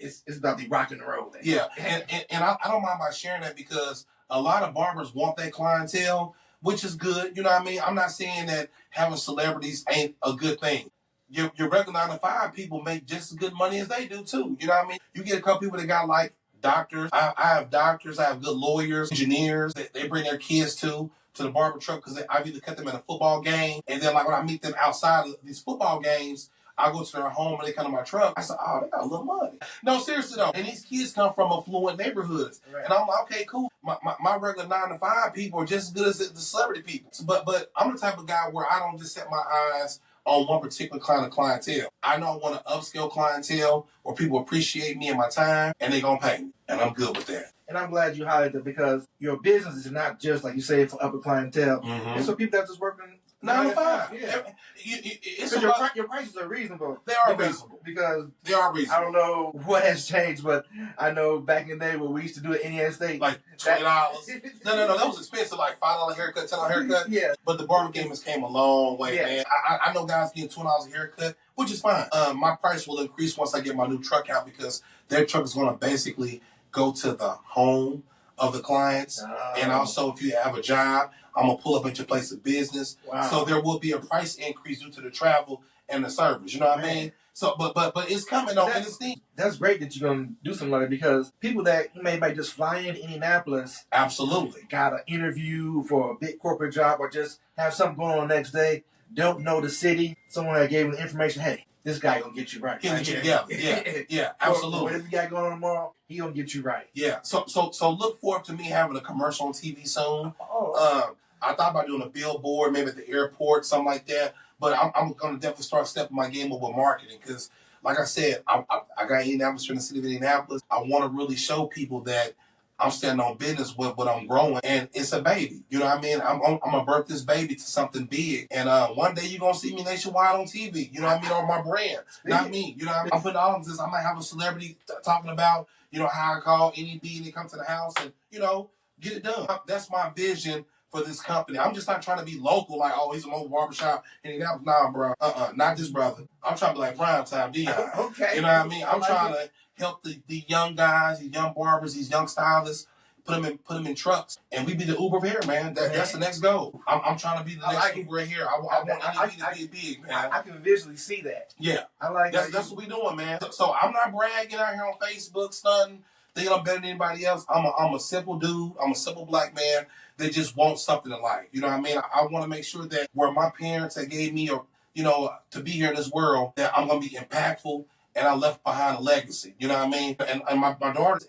it's about the rock and roll. Yeah, and I don't mind by sharing that because a lot of barbers want that clientele, which is good. You know what I mean? I'm not saying that having celebrities ain't a good thing. Your regular 9 to 5 people make just as good money as they do too. You know what I mean? You get a couple people that got like doctors. I have doctors. I have good lawyers, engineers that they bring their kids to the barber truck because I've either cut them at a football game, and then like when I meet them outside of these football games, I go to their home and they come to my truck. I said, oh, they got a little money. No, seriously though. And these kids come from affluent neighborhoods. Right. And I'm like, okay, cool. My regular 9 to 5 people are just as good as the celebrity people. But I'm the type of guy where I don't just set my eyes on one particular kind of clientele. I know I want an upscale clientele where people appreciate me and my time and they gonna pay me. And I'm good with that. And I'm glad you highlighted that because your business is not just like you say for upper clientele. Mm-hmm. It's for people that just working 9 to 5. Yeah. Your prices are reasonable. They are reasonable. Because they are reasonable. I don't know what has changed, but I know back in the day when we used to do it NES State. Like $20. No. That was expensive, like $5 haircut, $10 haircut. Yeah. But the barber game has came a long way, man. I know guys getting $20 a haircut, which is fine. My price will increase once I get my new truck out because their truck is going to basically go to the home of the clients. And also, if you have a job, I'm going to pull up at your place of business. Wow. So there will be a price increase due to the travel and the service. You know what I mean? So, but it's coming on in this thing. That's great that you're going to do something like that because people that might just fly in Indianapolis. Absolutely. Got an interview for a big corporate job or just have something going on the next day. Don't know the city. Someone that gave them the information, hey, this guy going to get you right. He'll get you together. Yeah, absolutely. Whatever you got going on tomorrow, he going to get you right. Yeah. So look forward to me having a commercial on TV soon. I thought about doing a billboard, maybe at the airport, something like that. But I'm going to definitely start stepping my game up with marketing because, like I said, I got Indianapolis in the city of Indianapolis. I want to really show people that I'm standing on business with what I'm growing, and it's a baby. You know what I mean? I'm going to birth this baby to something big. And one day you're going to see me nationwide on TV. You know what I mean? Or my brand. Not me. You know what I mean? I'm putting all of this. I might have a celebrity talking about, you know, how I call NEB and they come to the house and, you know, get it done. That's my vision for this company. I'm just not trying to be local, like, oh, he's a mobile barbershop. And nah, bro. Not this brother. I'm trying to be like prime time Dion. Okay. You know what I mean? I'm trying to help the young guys, these young barbers, these young stylists, put them in trucks, and we be the Uber of hair, man. That's the next goal. I'm trying to be the next Uber of hair. I want NEB to be big, man. I can visually see that. Yeah. I like that's what we doing, man. So I'm not bragging out here on Facebook, stunting, thinking I'm better than anybody else. I'm a simple dude. I'm a simple black man that just wants something in life. You know what I mean? I want to make sure that where my parents that gave me, or you know, to be here in this world, that I'm gonna be impactful and I left behind a legacy. You know what I mean? And my daughter's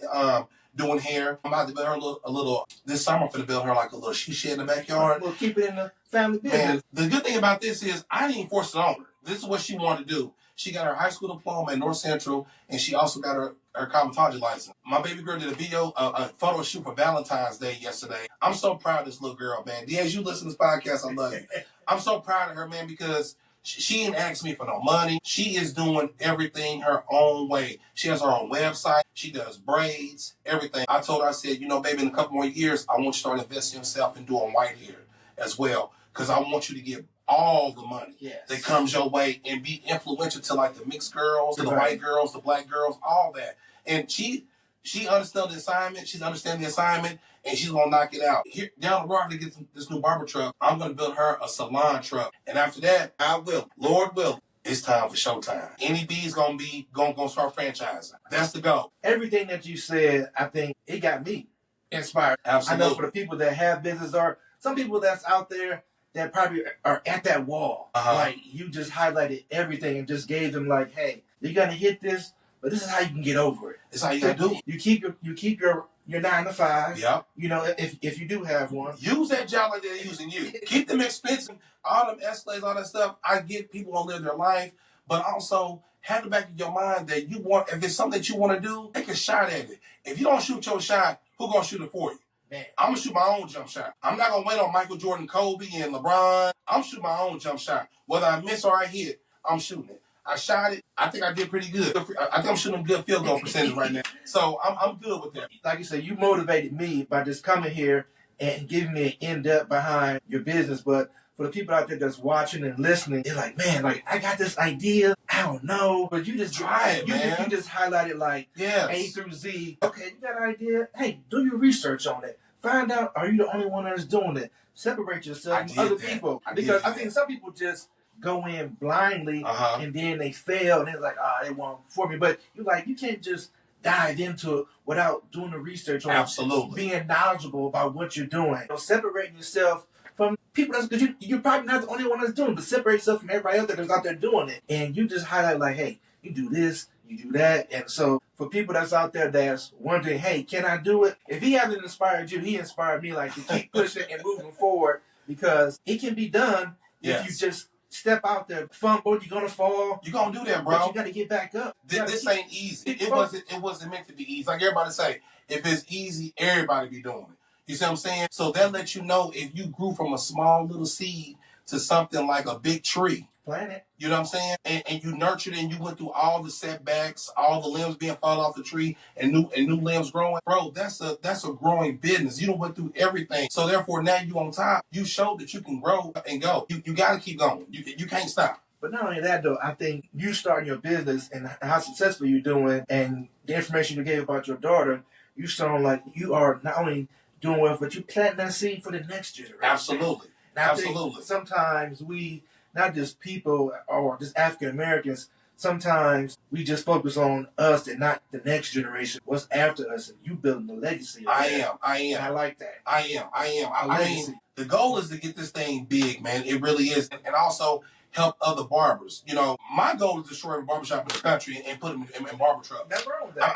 doing hair. I'm about to build her a little this summer. I'm gonna build her like a little she shed in the backyard. We'll keep it in the family business. Man, the good thing about this is I didn't force it on her. This is what she wanted to do. She got her high school diploma at North Central, and she also got her cosmetology license. My baby girl did a photo shoot for Valentine's Day yesterday. I'm so proud of this little girl, man. As you listen to this podcast, I love you. I'm so proud of her, man, because she didn't ask me for no money. She is doing everything her own way. She has her own website. She does braids, everything. I told her, I said, you know, baby, in a couple more years, I want you to start investing in yourself and doing white hair as well, because I want you to get all the money that comes your way and be influential to like the mixed girls, to the white girls, the black girls, all that. And she She understands the assignment. She's understanding the assignment, and she's gonna knock it out. Here down the road, to get this new barber truck, I'm gonna build her a salon truck, and after that, I will, Lord will. It's time for showtime. Any B's gonna start franchising. That's the goal. Everything that you said, I think it got me inspired. Absolutely. I know for the people that have business, or some people that's out there that probably are at that wall. Like, you just highlighted everything and just gave them like, hey, you're gonna hit this, but this is how you can get over it. This is how you gotta do it. You keep your 9 to 5. Yep. You know, if you do have one. Use that job like they're using you. Keep them expensive, all them escalates, all that stuff. I get people want to live their life, but also have the back of your mind that you want, if it's something that you want to do, take a shot at it. If you don't shoot your shot, who gonna shoot it for you? Man. I'm gonna shoot my own jump shot. I'm not gonna wait on Michael Jordan, Kobe, and LeBron. I'm shooting my own jump shot. Whether I miss or I hit, I'm shooting it. I shot it. I think I did pretty good. I think I'm shooting a good field goal percentage right now. So I'm good with that. Like you said, you motivated me by just coming here and giving me an in-depth behind your business. But for the people out there that's watching and listening, they're like, man, like, I got this idea. I don't know. But you just try it, man. You just highlighted like A through Z. Okay, you got an idea. Hey, do your research on it. Find out, are you the only one that's doing it? Separate yourself from other people. Because I think some people just go in blindly and then they fail and they're like, they won't for me. But you're like, you can't just dive into it without doing the research on Absolutely. Being knowledgeable about what you're doing. So separating yourself from people because you're probably not the only one that's doing it, but separate yourself from everybody else that's out there doing it. And you just highlight like, hey, you do this, you do that. And so for people that's out there that's wondering, hey, can I do it? If he hasn't inspired you, he inspired me like to keep pushing and moving forward because it can be done if you just step out there, fumble, you're gonna fall. You're gonna do that, bro. But you gotta get back up. This ain't easy. It wasn't meant to be easy. Like everybody say, if it's easy, everybody be doing it. You see what I'm saying? So that lets you know if you grew from a small little seed to something like a big tree. Plant it. You know what I'm saying? And you nurtured it and you went through all the setbacks, all the limbs being fallen off the tree and new limbs growing. Bro, that's a growing business. You done went through everything. So therefore now you on top. You showed that you can grow and go. You gotta keep going. You can't stop. But not only that though, I think you starting your business and how successful you're doing and the information you gave about your daughter, you sound like you are not only doing well, but you planting that seed for the next generation. Absolutely. Absolutely. Sometimes we, not just people or just African Americans, sometimes we just focus on us and not the next generation. What's after us? And you building a legacy. I am. And I like that. I am. I mean, the goal is to get this thing big, man. It really is. And also help other barbers. You know, my goal is to destroy every barbershop in the country and put them in barber trucks. Nothing wrong with that.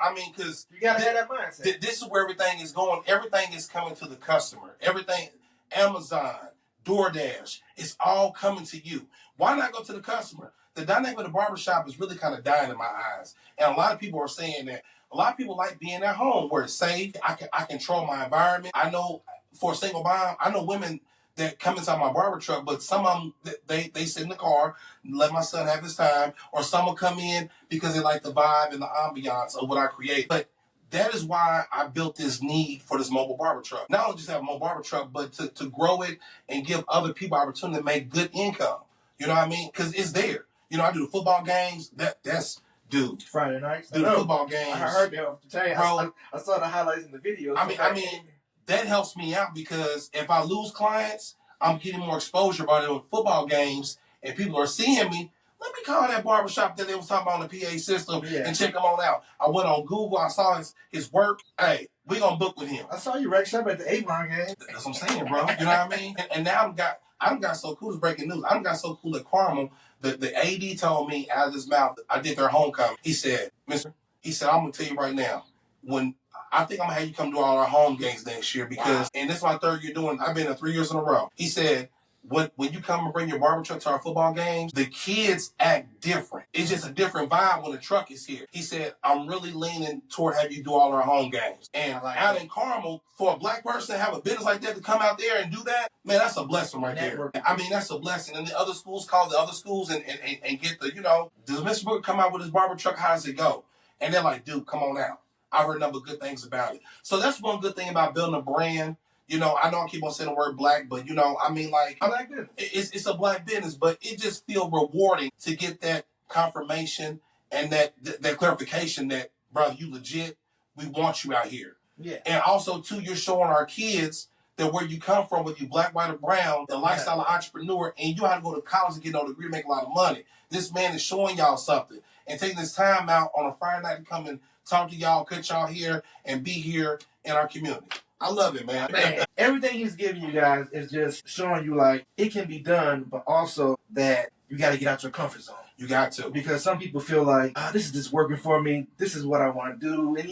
I mean, because you got to have that mindset. This is where everything is going. Everything is coming to the customer. Everything, Amazon, DoorDash, it's all coming to you. Why not go to the customer? The dynamic of the barbershop is really kind of dying in my eyes. And a lot of people are saying that a lot of people like being at home where it's safe. I control my environment. I know for a single mom, I know women that come inside my barber truck, but some of them, they sit in the car, let my son have his time, or some will come in because they like the vibe and the ambiance of what I create. But that is why I built this need for this mobile barber truck. Not only just have a mobile barber truck, but to grow it and give other people opportunity to make good income. You know what I mean? Because it's there. You know, I do the football games. That's dude. Friday nights. Do the football games. I heard that. Bro, I saw the highlights in the video. I mean, that helps me out because if I lose clients, I'm getting more exposure by doing football games, and people are seeing me. Let me call that barbershop that they was talking about on the PA system and check them on out. I went on Google. I saw his work. Hey, we gonna book with him. I saw you wreck shop at the Avon game. That's what I'm saying, bro. You know what I mean? And now I done got so cool. It's breaking news. I done got so cool at Carmel. The AD told me out of his mouth, I did their homecoming. He said, Mister, I'm gonna tell you right now, when I think I'm gonna have you come do all our home games next year because, and this is my third year doing. I've been there 3 years in a row. He said, when you come and bring your barber truck to our football games, the kids act different. It's just a different vibe when the truck is here. He said, I'm really leaning toward have you do all our home games. And out in Carmel, for a black person to have a business like that to come out there and do that, man, that's a blessing right there. I mean, that's a blessing. And the other schools call the other schools and get the, does Mr. Booker come out with his barber truck? How does it go? And they're like, dude, come on out. I heard nothing but good things about it. So that's one good thing about building a brand. I know I keep on saying the word black, but I mean, like, black business. It's a black business, but it just feels rewarding to get that confirmation and that clarification that, brother, you legit. we want you out here. Yeah. And also, too, you're showing our kids that where you come from, whether you black, white, or brown, the lifestyle of entrepreneur, and you have to go to college and get no degree, make a lot of money. This man is showing y'all something and taking this time out on a Friday night to come and talk to y'all, cut y'all here, and be here in our community. I love it, man. Everything he's giving you guys is just showing you like it can be done, but also that you got to get out your comfort zone. You got to. Because some people feel like, this is just working for me. This is what I want to do. And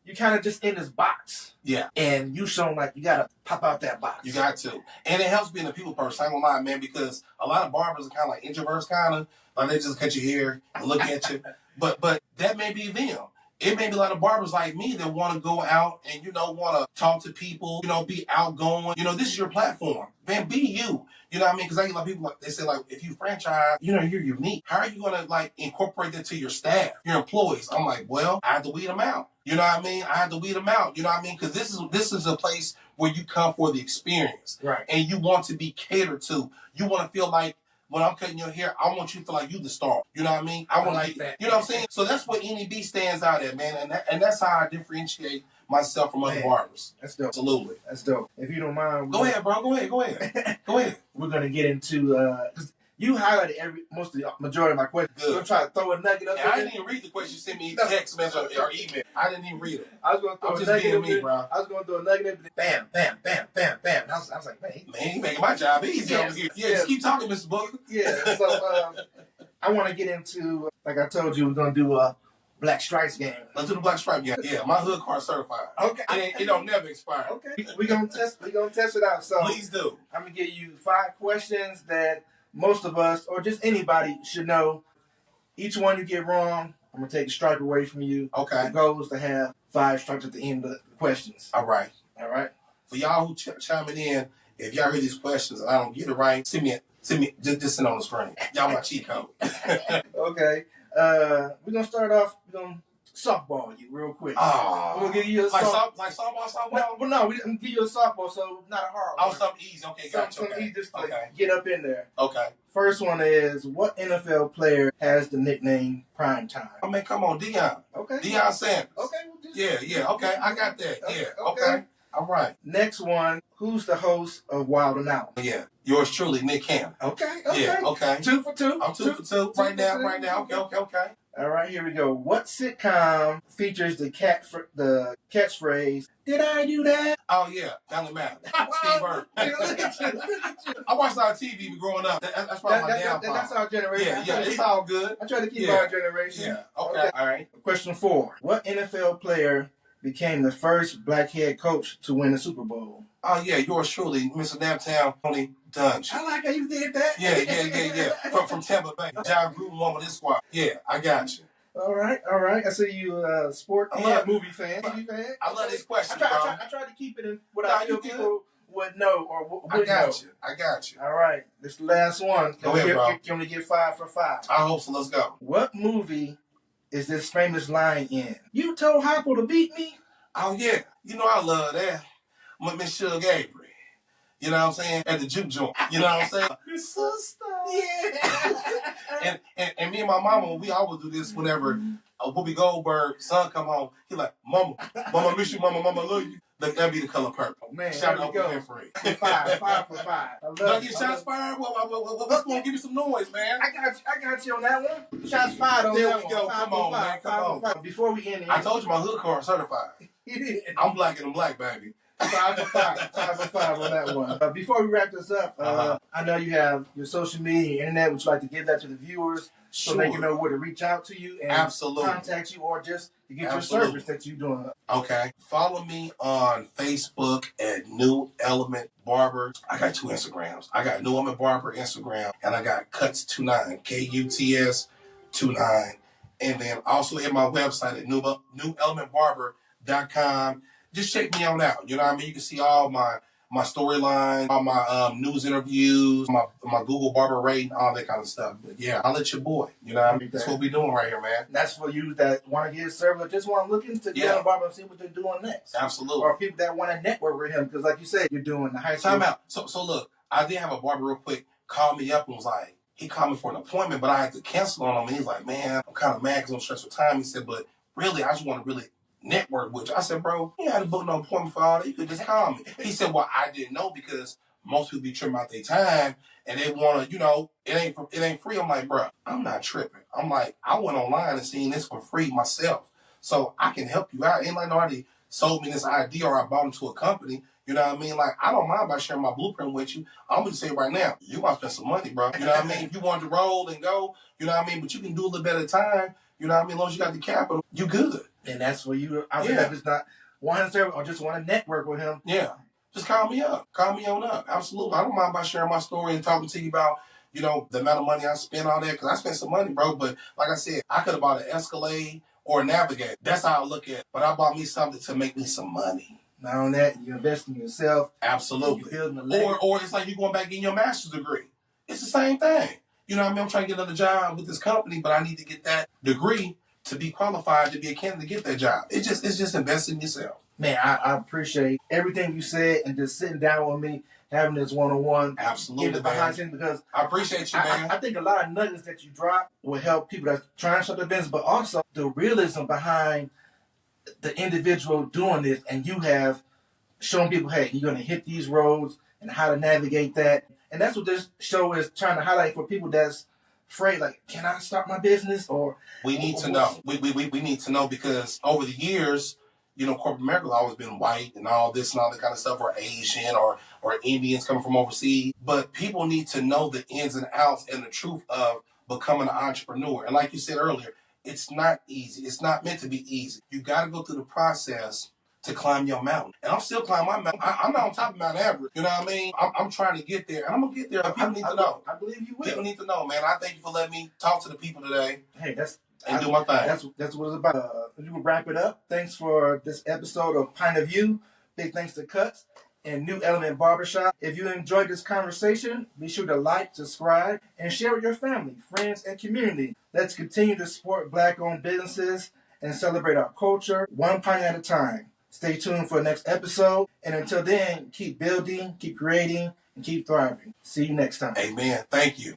you kind of just in this box. Yeah. And you show them like you got to pop out that box. You got to. And it helps being a people person. I ain't gonna lie, man, because a lot of barbers are kind of like introverts, kind of. Like they just cut your hair and look at you. But that may be them. It may be a lot of barbers like me that want to go out and, want to talk to people, be outgoing. This is your platform. Man, be you. You know what I mean? Because I get a lot of people, they say, like, if you franchise, you're unique. How are you going to, like, incorporate that to your staff, your employees? I'm like, well, I have to weed them out. You know what I mean? I have to weed them out. You know what I mean? Because this is a place where you come for the experience. Right. And you want to be catered to. You want to feel like, when I'm cutting your hair, I want you to feel like you the star. You know what I mean? I want like that. You know what I'm saying? So that's what NEB stands out at, man. And that's how I differentiate myself from other barbers. That's dope. Absolutely. That's dope. If you don't mind. Go ahead, bro. Go ahead. We're going to get into, because you highlighted majority of my questions. Good. I'm trying to throw a nugget up there. I didn't even read the question you sent me text message or email. I didn't even read it. I was going to throw a nugget in me, bro. I was going to throw a nugget in. Bam, bam, bam, bam, bam. And I was like, man, he making my job easy over here. Yeah, just keep talking, Mr. Booker. Yeah, so I want to get into, like I told you, we're going to do a Black Stripes game. Let's do the Black Stripe game. Yeah, my hood card certified. Okay. It don't never expire. Okay. We're going to test it out. So please do. I'm going to give you 5 questions that most of us, or just anybody, should know. Each one you get wrong, I'm going to take a stripe away from you. Okay. The goal is to have 5 stripes at the end of the questions. All right. For y'all who chiming in, if y'all hear these questions and I don't get it right, send me just send on the screen. Y'all my cheat code. Okay. We're going to start off, we're going to softball you real quick. Oh. We're going to give you a softball? No, we're going to give you a softball, so not a hard one. Oh, something easy. Okay, gotcha. Something easy just to get up in there. Okay. First one is, what NFL player has the nickname Prime Time? I mean, come on, Deion. Okay. Deion Sanders. Okay. Yeah. Okay, I got that. Okay. All right. Next one, who's the host of Wild 'N Out? Yeah. Yours truly, Nick Cannon. Okay. Yeah, okay. 2 for 2. I'm 2 for 2 right now. Okay. All right, here we go. What sitcom features the catchphrase, "Did I do that?" Oh, yeah. Family Matters. Steve Irwin. I watched a lot of TV growing up. That's probably my downfall. That's our generation. Yeah, it's all good. I try to keep our generation. Yeah, okay. All right. Question 4. What NFL player became the first black head coach to win a Super Bowl? Oh, yeah, yours truly, Mr. Downtown, Tony Dungy. I like how you did that. Yeah. From Tampa Bay. John Gruden won with this squad. Yeah, I got you. All right. I see you sport and movie fan. I love this question, I tried to keep it in what I feel people would know or would know. I got you. All right. This is the last one. Go ahead, bro. Can we get 5 for 5? I hope so. Let's go. What movie is this famous line in? You told Hopple to beat me? Oh, yeah. I love that. Miss Suge Avery. You know what I'm saying? At the juke joint. You know what I'm saying? Sister. Yeah. and me and my mama, we always do this whenever Whoopi Goldberg's son come home. He like, Mama, I miss you, Mama, love you. That'd be the color purple. Man, shout out to Winfrey. 5 for 5. Did I get shots fired? Let's go give me some noise, man. I got you on that one. Shots fired on there that we go. one. Come on, man. Come on. Before we end it, I told you my hood card certified. You did. I'm black and black, baby. 5 for 5. 5 for 5 on that one. Before we wrap this up, I know you have your social media and internet. Would you like to give that to the viewers so they can know where to reach out to you and contact you or just to get your service that you're doing? Okay. Follow me on Facebook at New Element Barber. I got 2 Instagrams. I got New Element Barber Instagram and I got Cuts29, KUTS29. And then also in my website at newelementbarber.com. Just check me on out. You know what I mean? You can see all my storylines, all my news interviews, my Google Barber rating, all that kind of stuff. But yeah, I'll let your boy. You know what I mean? That's what we're doing right here, man. That's for you that want to get a service or just want to look into the barber and see what they're doing next. Absolutely. Or people that want to network with him because like you said, you're doing the high school. Time out. So look, I did have a barber real quick call me up and was like, he called me for an appointment, but I had to cancel on him. And he's like, man, I'm kind of mad because I'm stressed for time. He said, but really, I just want to really network with you. I said, bro, you ain't had to book no appointment for all that. You could just call me. He said, well, I didn't know because most people be tripping out their time and they want to, it ain't free. I'm like, bro, I'm not tripping. I'm like, I went online and seen this for free myself. So I can help you out. Ain't like nobody sold me this idea or I bought into a company. You know what I mean? Like, I don't mind about sharing my blueprint with you. I'm going to say right now, you want to spend some money, bro. You know what I mean? If you want to roll and go, you know what I mean? But you can do a little bit at a time. You know what I mean? As long as you got the capital, you good. And that's where I think I just not want to serve or just want to network with him. Yeah. Just call me up. Call me on up. Absolutely. I don't mind about sharing my story and talking to you about, the amount of money I spent on that. Because I spent some money, bro. But like I said, I could have bought an Escalade or a Navigator. That's how I look at it. But I bought me something to make me some money. Not on that, you invest in yourself. Absolutely. You're building a or it's like you going back in your master's degree. It's the same thing. You know what I mean? I'm trying to get another job with this company, but I need to get that degree to be qualified to be a candidate to get that job. It's just investing in yourself. Man, I appreciate everything you said and just sitting down with me, having this one-on-one. Absolutely, man. Because I appreciate you, man. I think a lot of nuggets that you drop will help people that's trying to start their business, but also the realism behind the individual doing this, and you have shown people, hey, you're going to hit these roads and how to navigate that. And that's what this show is trying to highlight for people that's afraid, like, can I start my business? Or we need to know. We need to know because over the years, corporate America has always been white and all this and all that kind of stuff, or Asian or Indians coming from overseas. But people need to know the ins and outs and the truth of becoming an entrepreneur. And like you said earlier, it's not easy. It's not meant to be easy. You got to go through the process to climb your mountain. And I'm still climbing my mountain. I'm not on top of Mount Everest. You know what I mean? I'm trying to get there. And I'm going to get there. But people need to know. I believe you will. People need to know, man. I thank you for letting me talk to the people today. Hey, do my thing. That's what it's about. You will wrap it up. Thanks for this episode of Pint of You. Big thanks to Cuts and New Element Barbershop. If you enjoyed this conversation, be sure to like, subscribe, and share with your family, friends, and community. Let's continue to support Black-owned businesses and celebrate our culture one pint at a time. Stay tuned for the next episode. And until then, keep building, keep creating, and keep thriving. See you next time. Amen. Thank you.